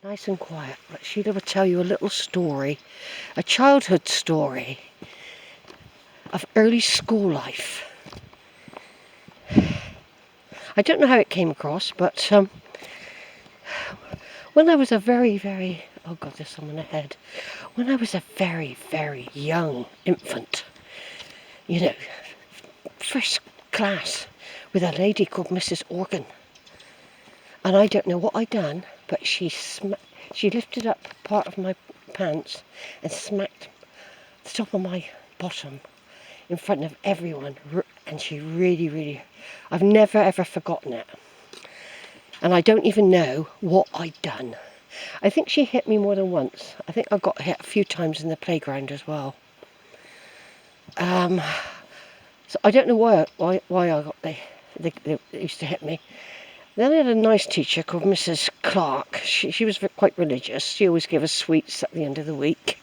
nice and quiet. But Sheila will tell you a little story, a childhood story of early school life. I don't know how it came across, but when I was a very, oh God, there's someone ahead. When I was a very young infant, you know, first class with a lady called Mrs. Organ. And I don't know what I'd done, but she lifted up part of my pants and smacked the top of my bottom in front of everyone. And she really, I've never ever forgotten it. And I don't even know what I'd done. I think she hit me more than once. I think I got hit a few times in the playground as well. So I don't know why I got they used to hit me. Then I had a nice teacher called Mrs. Clark. She was quite religious. She always gave us sweets at the end of the week.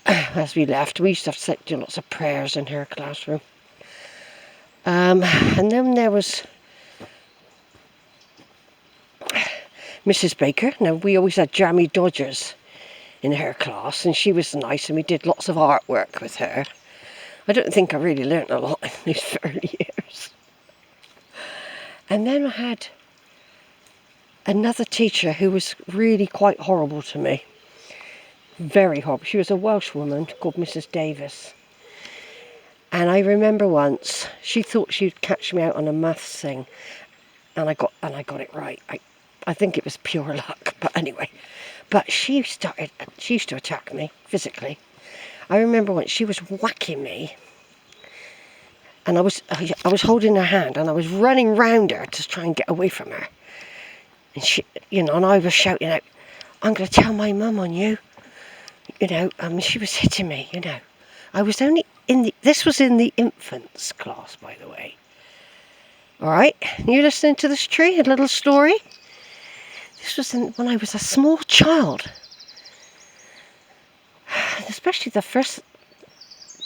As we left, we used to have to do lots of prayers in her classroom. And then there was Mrs. Baker. Now, we always had jammy dodgers in her class, and she was nice, and we did lots of artwork with her. I don't think I really learnt a lot in these early years. And then I had another teacher who was really quite horrible to me. Very horrible. She was a Welsh woman called Mrs. Davis. And I remember once she thought she'd catch me out on a maths thing, and I got it right. I think it was pure luck, but anyway. But she used to attack me physically. I remember once she was whacking me, and I was holding her hand, and I was running round her to try and get away from her. And she, and I was shouting out, "I'm going to tell my mum on you." She was hitting me. I was only this was in the infants class, by the way. All right, you listening to this tree? A little story. This was when I was a small child. Especially the first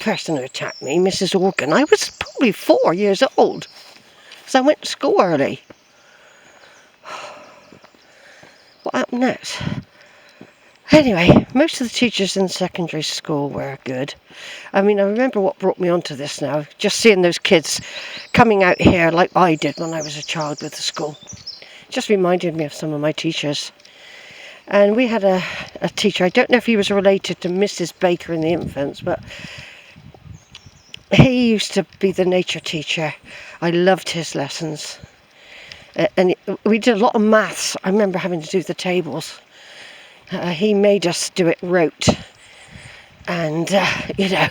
person who attacked me, Mrs. Organ. I was probably 4 years old, because I went to school early. What happened next? Anyway, most of the teachers in secondary school were good. I remember what brought me onto this now, just seeing those kids coming out here like I did when I was a child with the school. Just reminded me of some of my teachers. And we had a teacher, I don't know if he was related to Mrs. Baker in the infants, but he used to be the nature teacher. I loved his lessons. And we did a lot of maths. I remember having to do the tables. He made us do it rote. And, it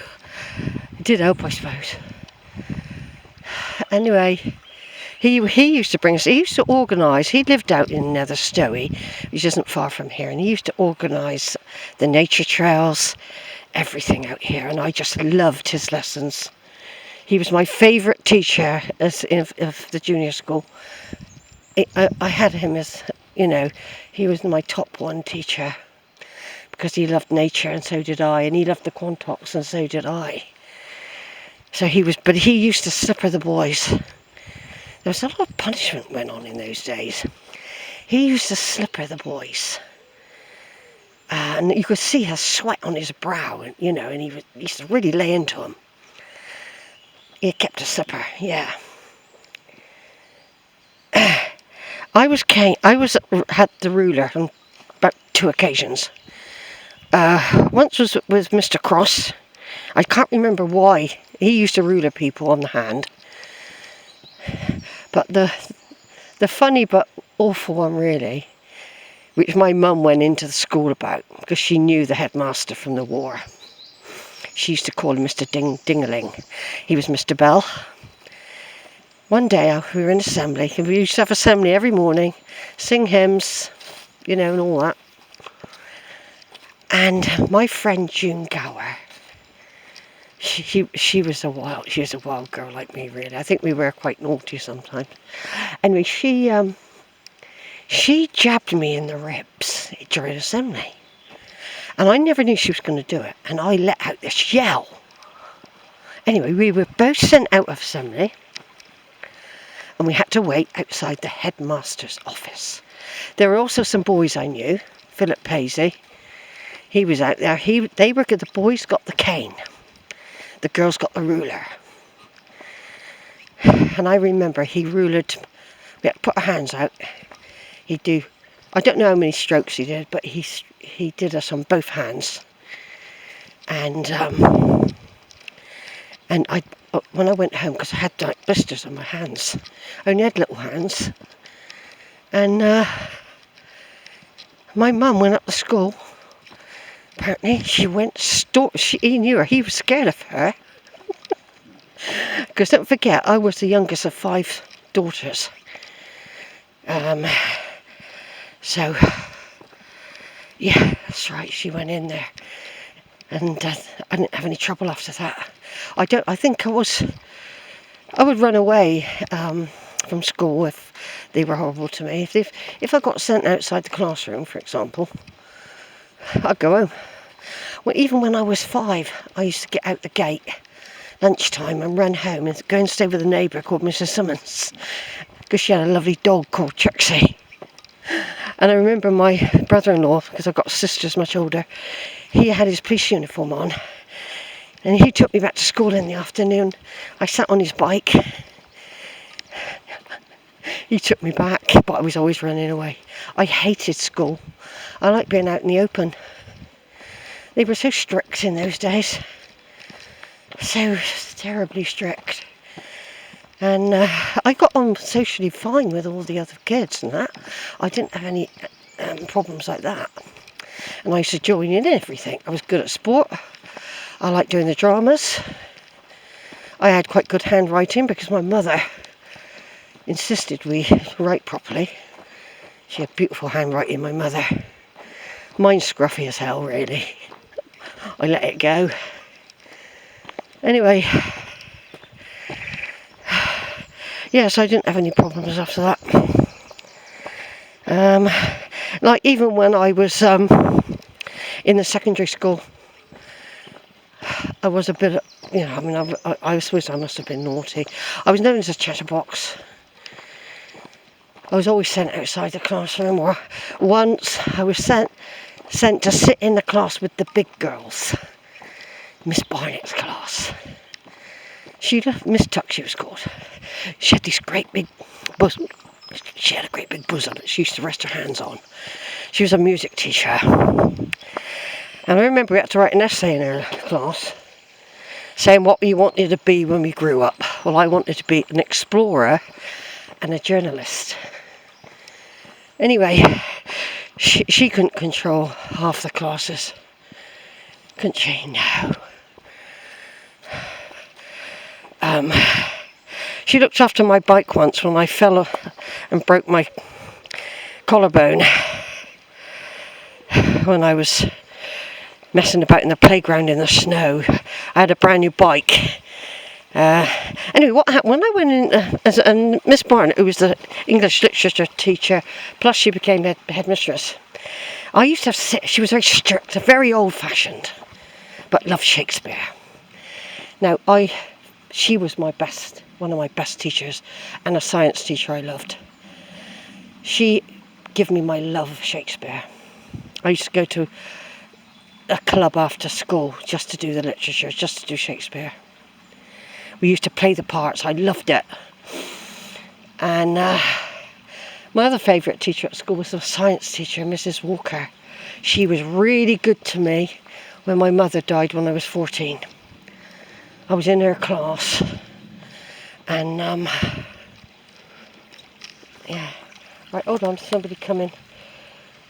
did help, I suppose. Anyway, he used to bring us, he used to organise, he lived out in Nether Stowey, which isn't far from here, and he used to organise the nature trails, everything out here, and I just loved his lessons. He was my favourite teacher of the junior school. I had him as, he was my top one teacher, because he loved nature and so did I, and he loved the Quantocks and so did I. So he used to slipper the boys. There was a lot of punishment went on in those days. He used to slipper the boys. And you could see a sweat on his brow, and he used to really lay into them. He kept a slipper, yeah. I had the ruler on about 2 occasions. Once was with Mr. Cross. I can't remember why. He used to ruler people on the hand. But the funny but awful one, really, which my mum went into the school about, because she knew the headmaster from the war. She used to call him Mr. Dingaling. He was Mr. Bell. One day we were in assembly, and we used to have assembly every morning, sing hymns, and all that. And my friend June Gower, she was a wild girl like me, really. I think we were quite naughty sometimes. Anyway, she jabbed me in the ribs during assembly, and I never knew she was going to do it. And I let out this yell. Anyway, we were both sent out of assembly, and we had to wait outside the headmaster's office. There were also some boys I knew. Philip Paisley, he was out there. The boys got the cane, the girls got the ruler. And I remember he rulered. We had to put our hands out. He'd do, I don't know how many strokes he did, but he did us on both hands. And when I went home, because I had like blisters on my hands, I only had little hands. And my mum went up to school. Apparently, she went. He knew her. He was scared of her. Because don't forget, I was the youngest of 5 daughters. So, yeah, that's right. She went in there, and I didn't have any trouble after that. I think I would run away from school if they were horrible to me. If I got sent outside the classroom, for example, I'd go home. Well, even when I was 5, I used to get out the gate lunchtime and run home and go and stay with a neighbour called Mrs. Simmons, because she had a lovely dog called Trixie. And I remember my brother-in-law, because I've got sisters much older, he had his police uniform on, and he took me back to school in the afternoon. I sat on his bike. He took me back, but I was always running away. I hated school. I liked being out in the open. They were so strict in those days. So terribly strict. And I got on socially fine with all the other kids and that. I didn't have any problems like that. And I used to join in everything. I was good at sport. I liked doing the dramas. I had quite good handwriting because my mother insisted we write properly. She had beautiful handwriting, my mother. Mine's scruffy as hell, really. I let it go. Anyway, yeah, so I didn't have any problems after that. Like even when I was in the secondary school, I was a bit, I suppose I must have been naughty. I was known as a chatterbox. I was always sent outside the classroom, or once I was sent to sit in the class with the big girls. Miss Barnett's class. Sheila, Miss Tuck she was called. She had these great big bosom. She had a great big bosom that she used to rest her hands on. She was a music teacher. And I remember we had to write an essay in her class saying what we wanted to be when we grew up. Well, I wanted to be an explorer and a journalist. Anyway, she couldn't control half the classes. Couldn't she? No. She looked after my bike once when I fell and broke my collarbone when I was messing about in the playground in the snow. I had a brand new bike. Anyway, what happened when I went in and Miss Barnett, who was the English literature teacher, plus she became headmistress. I used to have she was very strict, very old-fashioned, but loved Shakespeare. Now she was one of my best teachers, and a science teacher I loved. She gave me my love of Shakespeare. I used to go to a club after school just to do the literature, just to do Shakespeare. We used to play the parts. I loved it. And my other favourite teacher at school was the science teacher, Mrs. Walker. She was really good to me when my mother died when I was 14. I was in her class. And, yeah. Right, hold on, somebody coming.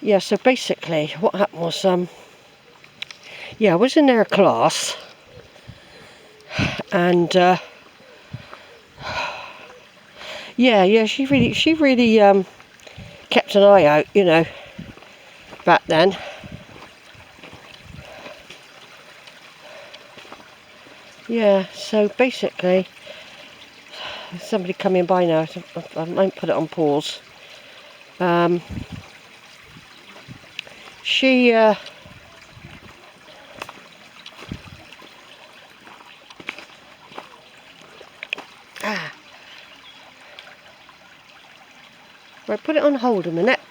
Yeah, so basically what happened was, I was in her class. And, she really kept an eye out, back then. Yeah, so basically, somebody coming by now, I might put it on pause. Right, put it on hold a minute.